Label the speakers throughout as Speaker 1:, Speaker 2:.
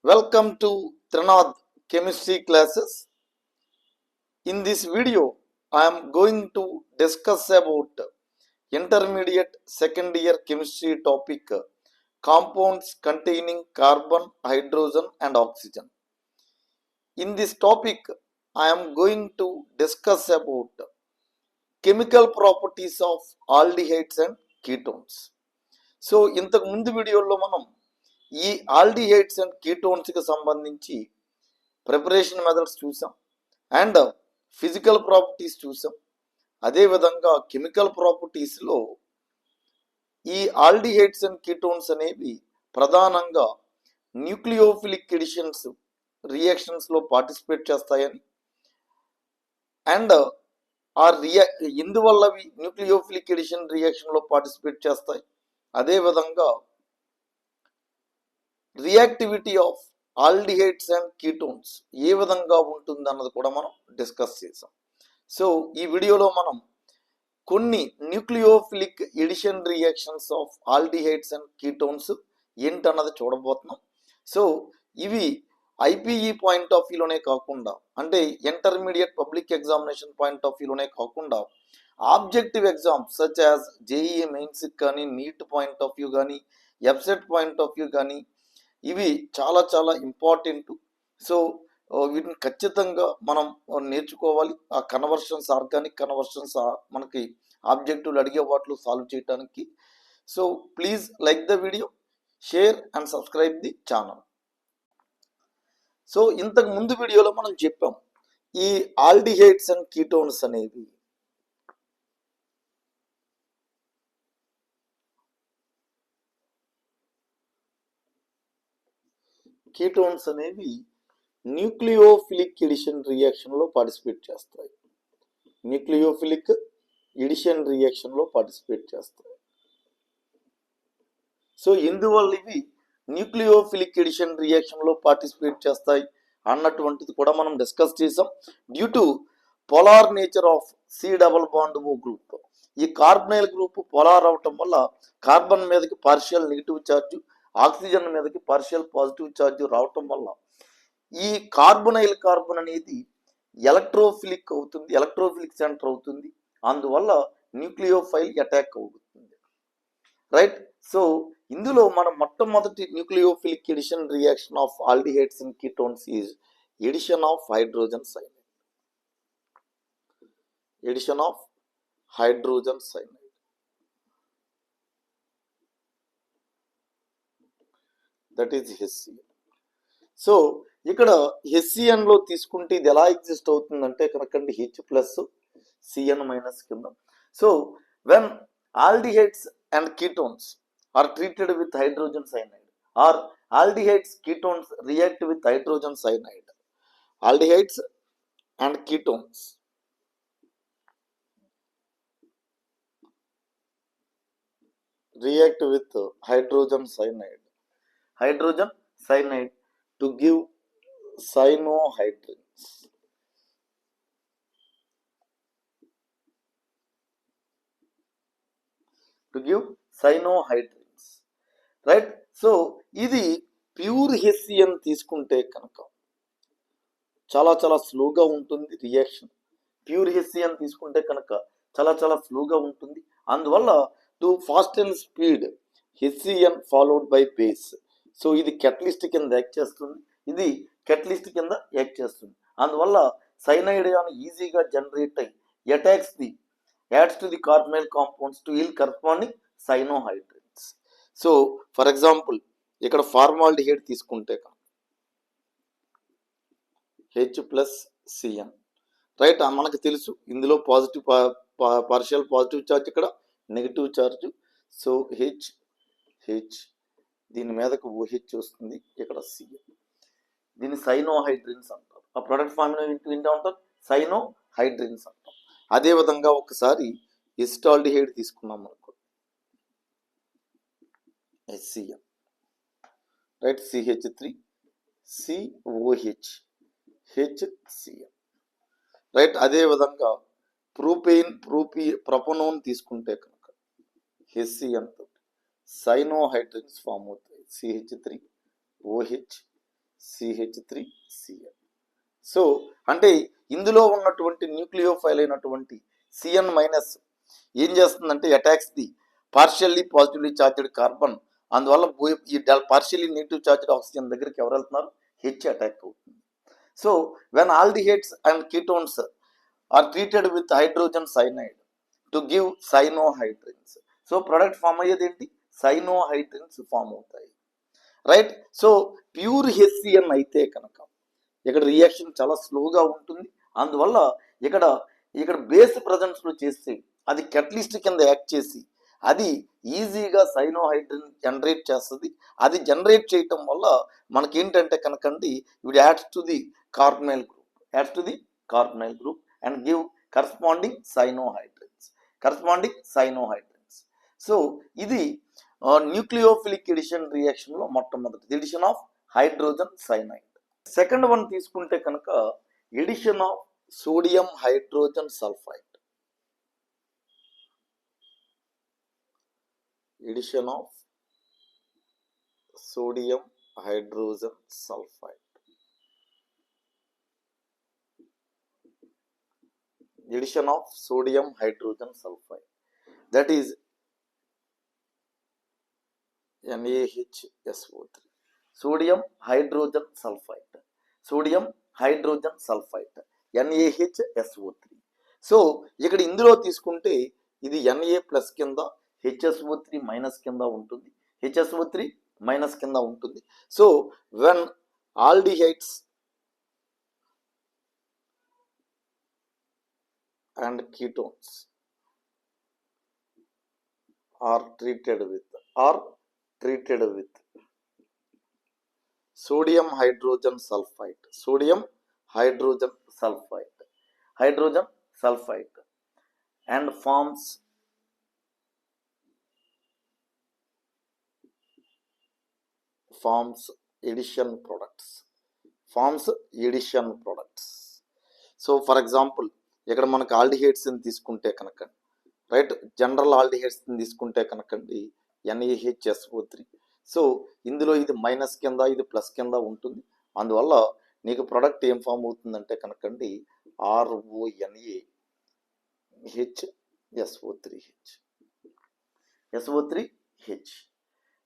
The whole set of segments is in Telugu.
Speaker 1: Welcome to Trinad chemistry classes. In this video, I am going to discuss about intermediate second year chemistry topic compounds containing carbon, hydrogen and oxygen. In this topic, I am going to discuss about chemical properties of aldehydes and ketones. So ఇంతకు ముందు వీడియోలో మనం ఈ ఆల్డిహైడ్స్ అండ్ కీటోన్స్కి సంబంధించి ప్రిపరేషన్ మెథడ్స్ చూసాం అండ్ ఫిజికల్ ప్రాపర్టీస్ చూసాం. అదేవిధంగా కెమికల్ ప్రాపర్టీస్లో ఈ ఆల్డిహైడ్స్ అండ్ కీటోన్స్ అనేవి ప్రధానంగా న్యూక్లియోఫిలిక్ ఎడిషన్స్ రియాక్షన్స్లో పార్టిసిపేట్ చేస్తాయని అండ్ ఇందువల్ల అవి న్యూక్లియోఫిలిక్ ఎడిషన్ రియాక్షన్లో పార్టిసిపేట్ చేస్తాయి. అదేవిధంగా reactivity of aldehydes and ketones ఏ విధంగా ఉంటుంది అన్నది కూడా మనం డిస్కస్ చేసాం. సో ఈ వీడియోలో మనం కొన్ని nucleophilic addition reactions of aldehydes and ketones ఏంటన్నది చూడబోతున్నాం. సో ఇవి ఐపీఈ పాయింట్ ఆఫ్ వ్యూలోనే కాకుండా, అంటే intermediate public examination point of వ్యూలోనే కాకుండా objective exams such as JEE Mains కానీ, నీట్ పాయింట్ ఆఫ్ వ్యూ కానీ, ఎఫ్సెట్ పాయింట్ ఆఫ్ వ్యూ కానీ ఇవి చాలా చాలా ఇంపార్టెంట్. సో వీటిని ఖచ్చితంగా మనం నేర్చుకోవాలి. ఆ కన్వర్షన్స్, ఆర్గానిక్ కన్వర్షన్స్ మనకి ఆబ్జెక్టివ్లు అడిగే వాటిలో సాల్వ్ చేయడానికి. So please like the video, share and subscribe the channel. So ఇంతకు ముందు వీడియోలో మనం చెప్పాం ఈ ఆల్డిహైడ్స్ అండ్ కీటోన్స్ అనేవి న్యూక్లియోఫిలిక్ ఎడిషన్ రియాక్షన్లో పార్టిసిపేట్ చేస్తాయి. న్యూక్లియోఫిలిక్ ఎడిషన్ రియాక్షన్లో పార్టిసిపేట్ చేస్తాయి. సో ఇందువల్ల ఇవి న్యూక్లియోఫిలిక్ ఎడిషన్ రియాక్షన్లో పార్టిసిపేట్ చేస్తాయి అన్నటువంటిది కూడా మనం డిస్కస్ చేసాం. Due to polar nature of C double bond O group, ఈ కార్బనైల్ గ్రూప్ పోలార్ అవటం వల్ల కార్బన్ మీదకి పార్షియల్ నెగిటివ్ ఛార్జ్, ఆక్సిజన్ మీదకి పార్షియల్ పాజిటివ్ ఛార్జ్ రావటం వల్ల ఈ కార్బనైల్ కార్బన్ అనేది ఎలక్ట్రోఫిలిక్ అవుతుంది, ఎలక్ట్రోఫిలిక్ సెంటర్ అవుతుంది. అందువల్ల న్యూక్లియోఫైల్ అటాక్ అవుతుంది. రైట్. సో ఇందులో మనం మొట్టమొదటి nucleophilic addition reaction of aldehydes and ketones is addition of hydrogen cyanide. Addition of hydrogen cyanide. That is HCN. So ఇక్కడ హెచ్సిఎన్లో తీసుకుంటే ఇది ఎలా ఎగ్జిస్ట్ అవుతుందంటే కనుకండి హెచ్ ప్లస్ సిఎన్ మైనస్ కింద. So when aldehydes and ketones are treated with hydrogen cyanide or aldehydes ketones react with hydrogen cyanide. Aldehydes and ketones react with hydrogen cyanide to give cyanohydrins. Right. So ఇది ప్యూర్ హెచ్సిఎన్ తీసుకుంటే కనుక చాలా చాలా స్లోగా ఉంటుంది రియాక్షన్. ప్యూర్ హెచ్సిఎన్ తీసుకుంటే కనుక చాలా చాలా స్లోగా ఉంటుంది. అందువల్ల to fast and speed HCN followed by base. So ఇది కెటలిస్ట్ కింద యాక్ట్ చేస్తుంది, ఇది కెటలిస్ట్ కింద యాక్ట్ చేస్తుంది. అందువల్ల సైనైడ్ అని ఈజీగా జనరేట్ అయ్యి ads to the carbonyl compounds to yield corresponding cyanohydrins. So for example ఇక్కడ ఫార్మాల్డిహైడ్ తీసుకుంటే హెచ్ ప్లస్ సిఎన్. రైట్. మనకు తెలుసు ఇందులో పాజిటివ్ పార్షియల్ పాజిటివ్ ఛార్జ్, ఇక్కడ నెగిటివ్ ఛార్జ్. సో హెచ్ దీని మీదకు ఓహెచ్ వస్తుంది, ఇక్కడ సిఎన్. దీన్ని సైనోహైడ్రిన్స్ అంటారు. ఆ ప్రొడక్ట్ ఫార్ములా వింటూ ఉంటారు, సైనోహైడ్రిన్స్ అంటారు. అదేవిధంగా ఒకసారి ఎసిటాల్డిహైడ్ తీసుకున్నాం అనుకో, HCl, right, CH3 COH HCl, right. అదేవిధంగా ప్రొపనోన్ తీసుకుంటే కనుక HCN తోటి సైనోహైడ్రిన్స్ ఫామ్ అవుతాయి, CH3OH CH3Cl. సో అంటే ఇందులో ఉన్నటువంటి న్యూక్లియోఫైల్ అయినటువంటి సిఎన్ మైనస్ ఏం చేస్తుందంటే attacks the partially positively charged carbon. అందువల్ల ఈ పార్షియల్లీ నెగిటివ్ చార్జ్డ్ ఆక్సిజన్ దగ్గరికి ఎవరు వెళ్తున్నారు? హెచ్ అటాక్ అవుతుంది. So when aldehydes and ketones are treated with hydrogen cyanide to give cyanohydrins. So product form అయ్యేది ఏంటి? సైనోహైడ్రిన్స్ ఫామ్ అవుతాయి, రైట్. సో ప్యూర్ హెచ్సిఎన్ అయితే కనుక ఇక్కడ రియాక్షన్ చాలా స్లోగా ఉంటుంది. అందువల్ల ఇక్కడ బేస్ ప్రజెన్స్లో చేస్తే అది కెటలిస్ట్ కింద యాక్ట్ చేసి అది ఈజీగా సైనోహైడ్రిన్ జనరేట్ చేస్తుంది. అది జనరేట్ చేయటం వల్ల మనకేంటంటే కనుకండి ఇవి adds to the carbonyl group and give corresponding cyanohydrins. So ఇది న్యూక్లియోఫిలిక్ ఎడిషన్ రియాక్షన్లో మొట్టమొదటి addition of hydrogen cyanide. Second one తీసుకుంటే కనుక addition of sodium hydrogen sulphide. Addition of sodium hydrogen sulphide. Addition of sodium hydrogen sulfide, that is NaHSO3. sodium hydrogen sulfide NaHSO3. So ఇక్కడ ఇందులో తీసుకుంటే ఇది Na ప్లస్ కింద HSO3 మైనస్ కింద ఉంటుంది. So when aldehydes and ketones are treated with sodium hydrogen sulfide and forms addition products. So for example ఇక్కడ మనకు ఆల్డిహైడ్స్ని తీసుకుంటే కనుక, రైట్, జనరల్ ఆల్డిహైడ్స్ని తీసుకుంటే కనుకండి NaHSO3. సో ఇందులో ఇది మైనస్ కింద ఇది ప్లస్ కింద ఉంటుంది. అందువల్ల నీకు ప్రోడక్ట్ ఏం ఫామ్ అవుతుందంటే కనుకండి RONaHSO3H,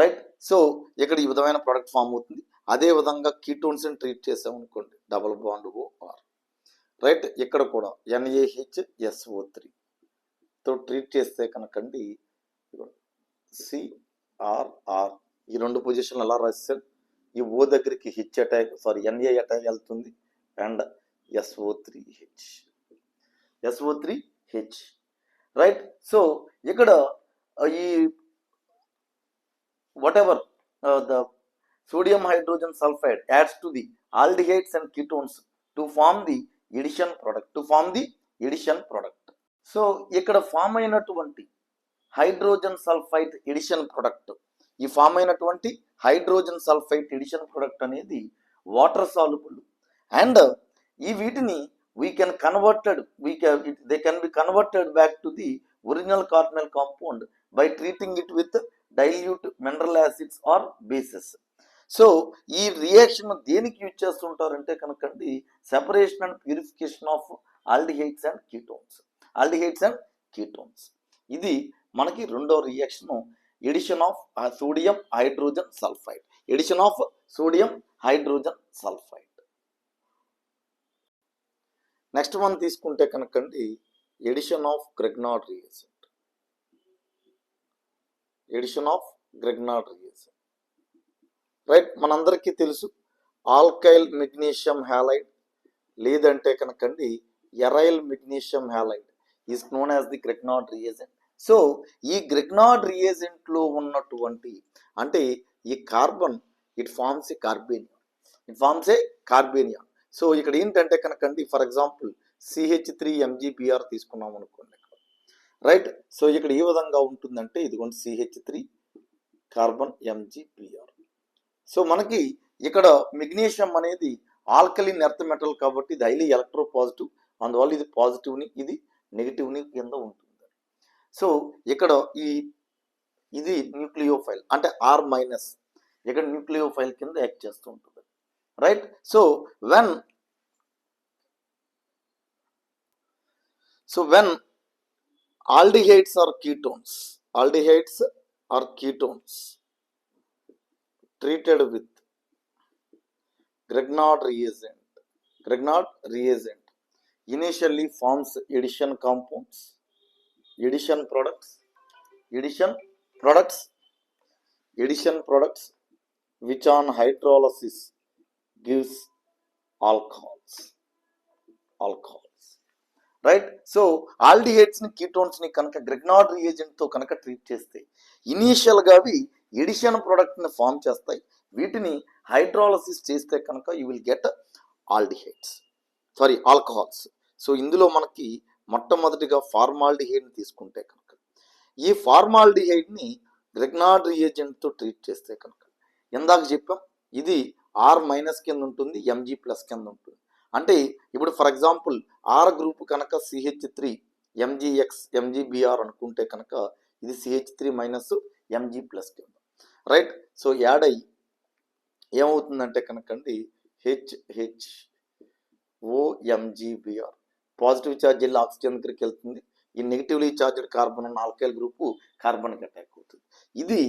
Speaker 1: రైట్. సో ఇక్కడ ఈ విధమైన ప్రోడక్ట్ ఫామ్ అవుతుంది. అదే విధంగా కీటోన్స్ని ట్రీట్ చేసామనుకోండి, డబుల్ బాండ్ OR, రైట్. ఇక్కడ కూడా NaHSO3తో ట్రీట్ చేస్తే కనుకండి CRR, ఈ రెండు పొజిషన్లు ఎలా రాశారు? ఈ O దగ్గరికి Na అటాక్ వెళ్తుంది అండ్ SO3H, రైట్. సో ఇక్కడ ఈ whatever the sodium hydrogen sulfide adds to the aldehydes and ketones to form the addition product. So ఇక్కడ ఫామ్ అయినటువంటి హైడ్రోజన్ సల్ఫైడ్ ఎడిషన్ ప్రొడక్ట్, ఈ ఫామ్ అయినటువంటి హైడ్రోజన్ సల్ఫైడ్ ఎడిషన్ ప్రొడక్ట్ అనేది వాటర్ సాల్యుబుల్ అండ్ ఈ వీటిని they can be converted back to the original carbonyl compound by treating it with dilute mineral acids or bases. So ఈ రియాక్షన్ దేనికి యూజ్ చేస్తుంటారంటే కనుకండి separation and purification of aldehydes and ketones. ఇది మనకి రెండో reaction, addition of sodium hydrogen sulphide. Next one తీసుకుంటే కనుకండి addition of Grignard reagent. Right, మనందరికీ తెలుసు ఆల్కైల్ మెగ్నీషియం హ్యాలైడ్ లేదంటే కనుకండి aryl magnesium halide is known as the Grignard reagent. So ఈ గ్రెగ్నార్డ్ రియేజెంట్లో ఉన్నటువంటి అంటే ఈ carbon it forms a carbanion. So ఇక్కడ ఏంటంటే కనుకండి ఫర్ ఎగ్జాంపుల్ CH3MgBr తీసుకున్నాం అనుకోండి, రైట్. సో ఇక్కడ ఏ విధంగా ఉంటుందంటే ఇదిగోండి CH3 కార్బన్ MgBr. సో మనకి ఇక్కడ మెగ్నీషియం అనేది ఆల్కలిన్ ఎర్త్ మెటల్ కాబట్టి ఇది హైలీ ఎలక్ట్రోపాజిటివ్, అందువల్ల ఇది పాజిటివ్ని ఇది నెగిటివ్ని కింద ఉంటుంది. సో ఇక్కడ ఇది న్యూక్లియోఫైల్ అంటే R- ఇక్కడ న్యూక్లియోఫైల్ కింద యాక్ట్ చేస్తూ ఉంటుంది. right? So when aldehydes are ketones treated with Grignard reagent initially forms addition compounds, addition products which on hydrolysis gives alcohols, right? So ఆల్డిహైడ్స్ని కీటోన్స్ని కనుక గ్రిగ్నార్డ్ రియేజెంట్తో కనుక ట్రీట్ చేస్తే ఇనీషియల్గా అవి ఎడిషన్ ప్రోడక్ట్ని ఫామ్ చేస్తాయి. వీటిని హైడ్రాలసిస్ చేస్తే కనుక you will get alcohols. So ఇందులో మనకి మొట్టమొదటిగా ఫార్మాల్డిహైడ్ని తీసుకుంటే కనుక ఈ ఫార్మాల్డిహైడ్ని గ్రిగ్నార్డ్ రియేజెంట్తో ట్రీట్ చేస్తే కనుక ఇందాక చెప్పాం ఇది R- కింద ఉంటుంది, Mg+ కింద ఉంటుంది. అంటే ఇప్పుడు ఫర్ ఎగ్జాంపుల్ ఆర్ గ్రూప్ కనుక CH3 MgX MgBr అనుకుంటే కనుక ఇది CH3 - Mg+ కింద, రైట్? సో యాడ్ అయ్యి ఏమవుతుందంటే కనుకండి HOMgBr పాజిటివ్ ఛార్జ్ వెళ్ళి ఆక్సిజన్ దగ్గరికి వెళ్తుంది. ఈ నెగిటివ్లీ ఛార్జ్డ్ కార్బన్ ఉన్న ఆల్కైల్ గ్రూపు కార్బన్కి అటాక్ అవుతుంది. ఇది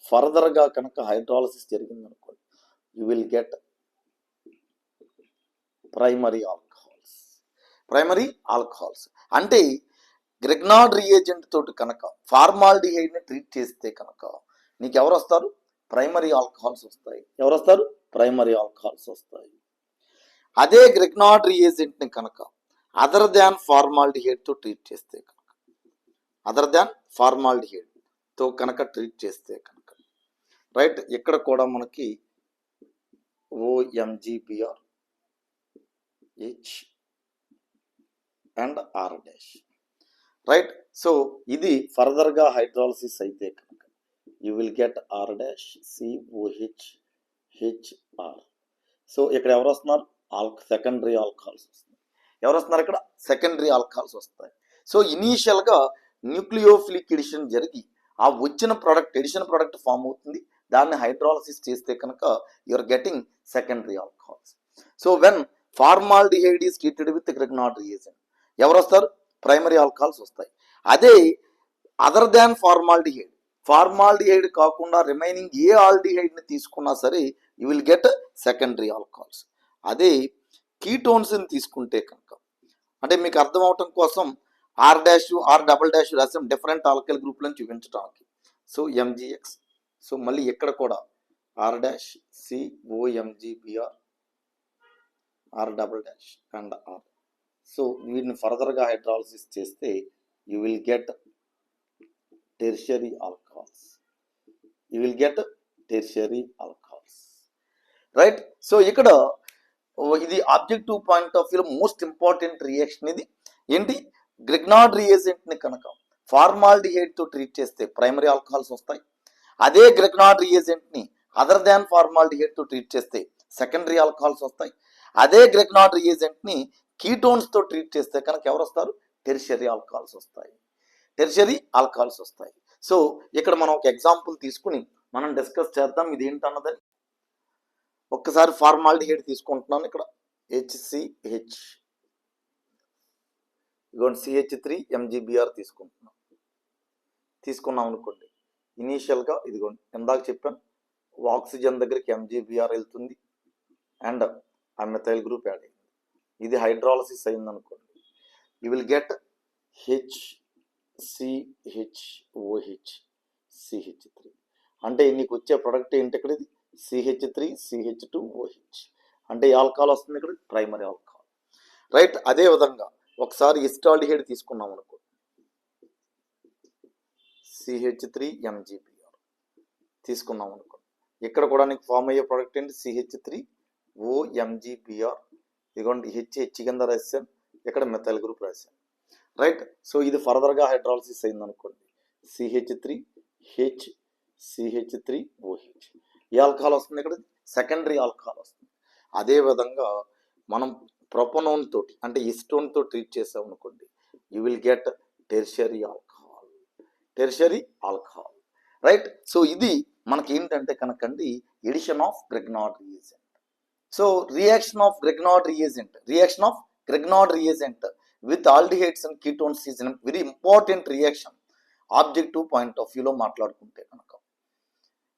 Speaker 1: ఫర్దర్గా కనుక హైడ్రాలసిస్ జరిగింది అనుకోండి, you will get primary alcohols. అంటే గ్రిగ్నార్డ్ రియేజెంట్ తోటి కనుక ఫార్మాల్డిహైడ్ని ట్రీట్ చేస్తే కనుక నీకు ఎవరు వస్తారు? ప్రైమరీ ఆల్కహాల్స్ వస్తాయి. అదే గ్రిగ్నార్డ్ రియేజెంట్ని కనుక అదర్ దాన్ ఫార్మాల్డిహైడ్తో ట్రీట్ చేస్తే కనుక రైట్, ఇక్కడ కూడా మనకి OMgBr H and R dash, right? So ఇది ఫర్దర్గా హైడ్రాలసిస్ అయితే కనుక you will get R dash COH HR. So ఇక్కడ ఎవరు వస్తున్నారు? సెకండరీ ఆల్కహాల్స్ వస్తున్నాయి. ఎవరు వస్తున్నారు ఇక్కడ? సెకండరీ ఆల్కహాల్స్ వస్తాయి. సో ఇనీషియల్గా న్యూక్లియోఫిలిక్ ఎడిషన్ జరిగి ఆ వచ్చిన ఎడిషన్ ప్రోడక్ట్ ఫామ్ అవుతుంది. దాన్ని హైడ్రాలసిస్ చేస్తే కనుక you're getting secondary alcohols. So when formaldehyde is treated with Grignard reagent ఎవరు వస్తారు? ప్రైమరీ ఆల్కహాల్స్ వస్తాయి. అదే అదర్ దాన్ ఫార్మాల్డిహైడ్ కాకుండా రిమైనింగ్ ఏ ఆల్డిహైడ్ని తీసుకున్నా సరే you will get secondary alcohols. అదే కీటోన్స్ని తీసుకుంటే కనుక, అంటే మీకు అర్థం అవటం కోసం R' R" రాసాం డిఫరెంట్ ఆల్కైల్ గ్రూప్లను చూపించడానికి. సో MgX, సో మళ్ళీ ఇక్కడ కూడా R' COMgBr R" and R. So వీటిని ఫర్దర్గా హైడ్రాలసిస్ చేస్తే you will get tertiary alcohols, right? So ఇక్కడ ఇది ఆబ్జెక్టివ్ పాయింట్ ఆఫ్ వ్యూలో మోస్ట్ ఇంపార్టెంట్ రియాక్షన్. ఇది ఏంటి? గ్రిగ్నార్డ్ రియేజెంట్ని కనుక ఫార్మాల్డిహైడ్తో ట్రీట్ చేస్తే ప్రైమరీ ఆల్కహాల్స్ వస్తాయి. అదే గ్రిగ్నార్డ్ రియేజెంట్ని అదర్ దాన్ ఫార్మాల్డిహైడ్తో ట్రీట్ చేస్తే సెకండరీ ఆల్కహాల్స్ వస్తాయి. అదే గ్రిగ్నార్డ్ రియేజెంట్ని కీటోన్స్తో ట్రీట్ చేస్తే కనుక ఎవరు వస్తారు? టెర్షియరీ ఆల్కహాల్స్ వస్తాయి. సో ఇక్కడ మనం ఒక ఎగ్జాంపుల్ తీసుకుని మనం డిస్కస్ చేద్దాం ఇది ఏంటన్నదని. ఒక్కసారి ఫార్మాల్డిహైడ్ తీసుకుంటున్నాను. ఇక్కడ HCH, ఇదిగోండి CH3 MgBr తీసుకున్నాం అనుకోండి. ఇనీషియల్గా ఇదిగోండి ఇందాక చెప్పాను ఆక్సిజన్ దగ్గరికి MgBr వెళ్తుంది అండ్ ఆ మెథైల్ గ్రూప్ యాడ్ అయింది. ఇది హైడ్రాలసిస్ అయింది అనుకోండి, you will get HCHOH CH3. అంటే నీకు వచ్చే ప్రొడక్ట్ ఏంటి? ఇక్కడ ఇది CH3 CH2OH. అంటే ఈ ఆల్కహాల్ వస్తుంది ఇక్కడ ప్రైమరీ ఆల్కహాల్, రైట్? అదే విధంగా ఒకసారి ఎసిటాల్డిహైడ్ తీసుకున్నాం అనుకో, CH3 MgBr తీసుకున్నాం అనుకో, ఇక్కడ కూడా నీకు ఫామ్ అయ్యే ప్రొడక్ట్ ఏంటి? CH3 OMgBr. ఇదిగోండి HH కింద రాశాను, ఇక్కడ మెథైల్ గ్రూప్ రాశాను, రైట్? సో ఇది ఫర్దర్గా హైడ్రాలసిస్ అయింది అనుకోండి, CH3OH. ఈ ఆల్కహాల్ వస్తుంది ఇక్కడ సెకండరీ ఆల్కహాల్ వస్తుంది. అదేవిధంగా మనం ప్రొపనోన్ తోటి అంటే ఇస్టోన్తో ట్రీట్ చేసాం అనుకోండి, you will get tertiary alcohol, right? So ఇది మనకి ఏంటంటే కనుకండి addition of Grignard reagent. So reaction of Grignard reagent with aldehydes and ketones is very important reaction objective point of వ్యూలో మాట్లాడుకుంటే కనుక.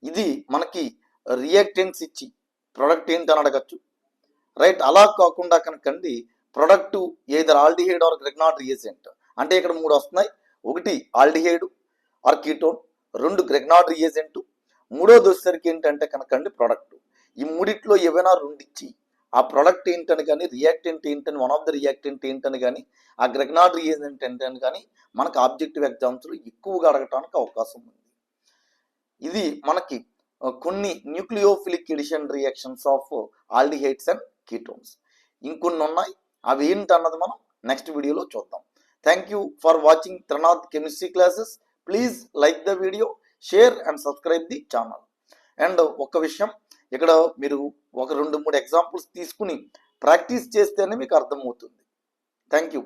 Speaker 1: ఇది మనకి రియాక్టెంట్స్ ఇచ్చి ప్రొడక్ట్ ఏంటని అడగచ్చు, రైట్. అలా కాకుండా కనుకండి product either aldehyde or Grignard reagent అంటే ఇక్కడ 3 వస్తున్నాయి. 1 aldehyde or ketone, 2 Grignard reagent, 3వది వచ్చేసరికి ఏంటంటే కనుకండి ప్రొడక్ట్. ఈ మూడిట్లో ఏవైనా 2 ఇచ్చి ఆ ప్రొడక్ట్ ఏంటని కానీ, రియాక్టెంట్ ఏంటని, వన్ ఆఫ్ ద రియాక్టెంట్ ఏంటని కానీ, ఆ గ్రెగ్నార్డ్ రియేజెంట్ ఏంటని కానీ మనకు ఆబ్జెక్టివ్ ఎగ్జామ్స్లో ఎక్కువగా అడగటానికి అవకాశం ఉంది. ఇది మనకి కొన్ని nucleophilic addition reactions of aldehydes and ketones. ఇంకొన్ని ఉన్నాయి, అవి ఏంటన్నది మనం నెక్స్ట్ వీడియోలో చూద్దాం. Thank you for watching Trinath chemistry classes. Please like the video, share and subscribe the channel. And ఒక విషయం, ఇక్కడ మీరు ఒక 2-3 ఎగ్జాంపుల్స్ తీసుకుని ప్రాక్టీస్ చేస్తేనే మీకు అర్థమవుతుంది. Thank you.